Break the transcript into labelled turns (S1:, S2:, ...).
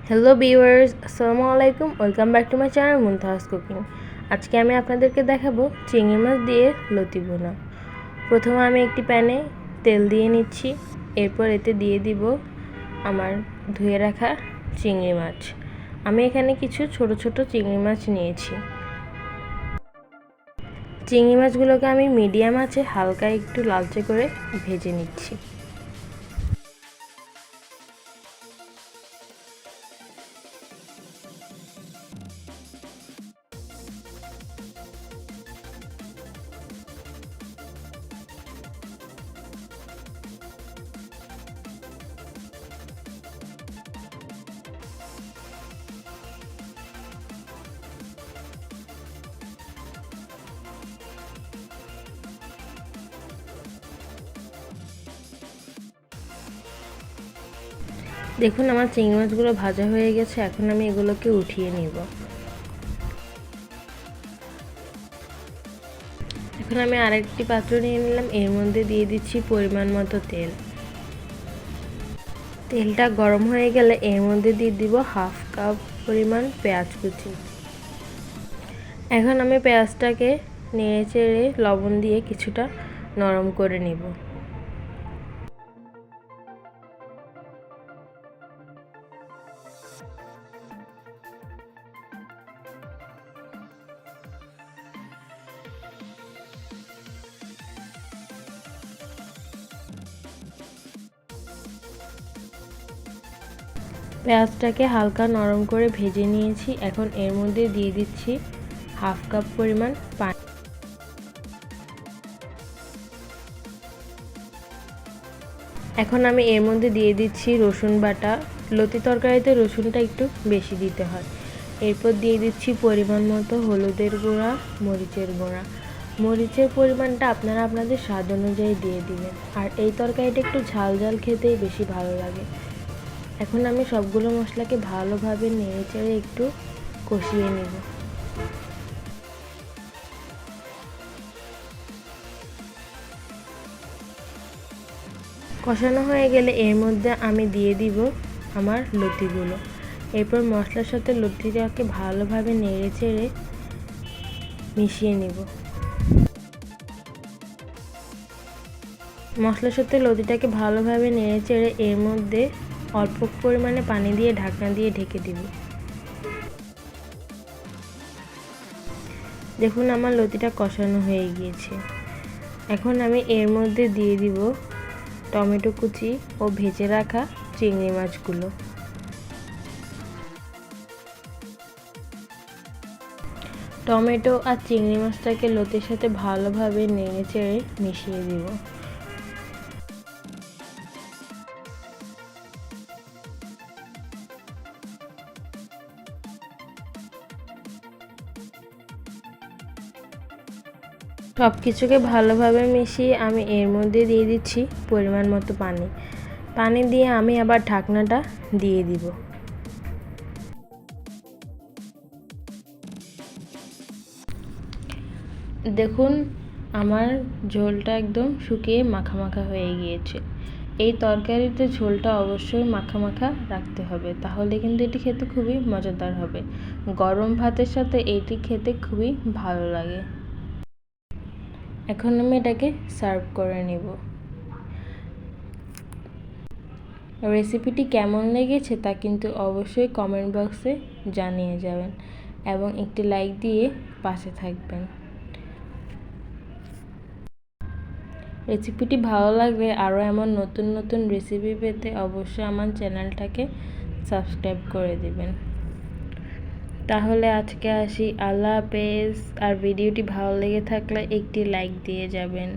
S1: Hello viewers, আসসালামু আলাইকুম। Welcome back to my channel Muntaha's cooking. আজকে আমি আপনাদেরকে দেখাবো চিংড়ি মাছ দিয়ে লতি ভুনা। প্রথমে আমি একটি প্যানে তেল দিয়ে নিচ্ছি। এরপর এতে দিয়ে দিব আমার ধুয়ে রাখা চিংড়ি মাছ। আমি এখানে কিছু ছোট ছোট চিংড়ি মাছ নিয়েছি। চিংড়ি মাছগুলোকে আমি মিডিয়াম আঁচে হালকা একটু লালচে করে ভেজে নিচ্ছি। দেখুন আমার চিংড়ি মাছগুলো ভাজা হয়ে গেছে। এখন আমি এগুলোকে উঠিয়ে নিব। এখন আমি আরেকটি পাত্র নিয়ে নিলাম। এর মধ্যে দিয়ে দিচ্ছি পরিমাণ মতো তেল। তেলটা গরম হয়ে গেলে এর মধ্যে দিয়ে দিব হাফ কাপ পরিমাণ পেঁয়াজ কুচি। এখন আমি পেঁয়াজটাকে নেড়ে চেড়ে লবণ দিয়ে কিছুটা নরম করে নিব। পেঁয়াজটাকে হালকা নরম করে ভেজে নিয়েছি। এখন এর মধ্যে দিয়ে দিচ্ছি হাফ কাপ পরিমাণ পানি। এখন আমি এর মধ্যে দিয়ে দিচ্ছি রসুন বাটা। লতি তরকারিতে রসুনটা একটু বেশি দিতে হয়। এরপর দিয়ে দিচ্ছি পরিমাণ মতো হলুদের গুঁড়া, মরিচের গুঁড়া। মরিচের পরিমাণটা আপনারা আপনাদের স্বাদ অনুযায়ী দিয়ে দিবেন। আর এই তরকারিটা একটু ঝাল ঝাল খেতেই বেশি ভালো লাগে। এখন আমি সবগুলো মশলাকে ভালোভাবে নেড়েচেড়ে একটু কষিয়ে নেব। কষানো হয়ে গেলে এর মধ্যে আমি দিয়ে দিব আমার লতিগুলো। এরপর মশলার সাথে লতিটাকে ভালোভাবে নেড়েচেড়ে মিশিয়ে নেব। মশলার সাথে লতিটাকে ভালোভাবে নেড়েচেড়ে এর মধ্যে অল্প পরিমাণে পানি দিয়ে ঢাকনা দিয়ে ঢেকে দিব। দেখুন আমার লতিটা কষানো হয়ে গিয়েছে। এখন আমি এর মধ্যে দিয়ে দিব টমেটো কুচি ও ভেজে রাখা চিংড়ি মাছগুলো। টমেটো আর চিংড়ি মাছটাকে লতির সাথে ভালোভাবে নেড়েচেড়ে মিশিয়ে দিব। সব কিছুকে ভালোভাবে মিশিয়ে আমি এর মধ্যে দিয়ে দিচ্ছি পরিমাণ মতো পানি। পানি দিয়ে আমি আবার ঢাকনাটা দিয়ে দিব। দেখুন আমার ঝোলটা একদম শুকিয়ে মাখা মাখা হয়ে গিয়েছে। এই তরকারিতে ঝোলটা অবশ্যই মাখা মাখা রাখতে হবে, তাহলে কিন্তু এটি খেতে খুবই মজাদার হবে। গরম ভাতের সাথে এটি খেতে খুবই ভালো লাগে। এখন আমি এটাকে সার্ভ করে নেব। রেসিপিটি কেমন লেগেছে তা কিন্তু অবশ্যই কমেন্ট বক্সে জানিয়ে যাবেন এবং একটি লাইক দিয়ে পাশে থাকবেন। রেসিপিটি ভালো লাগলে আরও এমন নতুন নতুন রেসিপি পেতে অবশ্যই আমার চ্যানেলটাকে সাবস্ক্রাইব করে দেবেন। তাহলে আজকে আসি, আল্লাহ হাফেজ। আর ভিডিওটি ভালো লেগে থাকলে একটি লাইক দিয়ে যাবেন।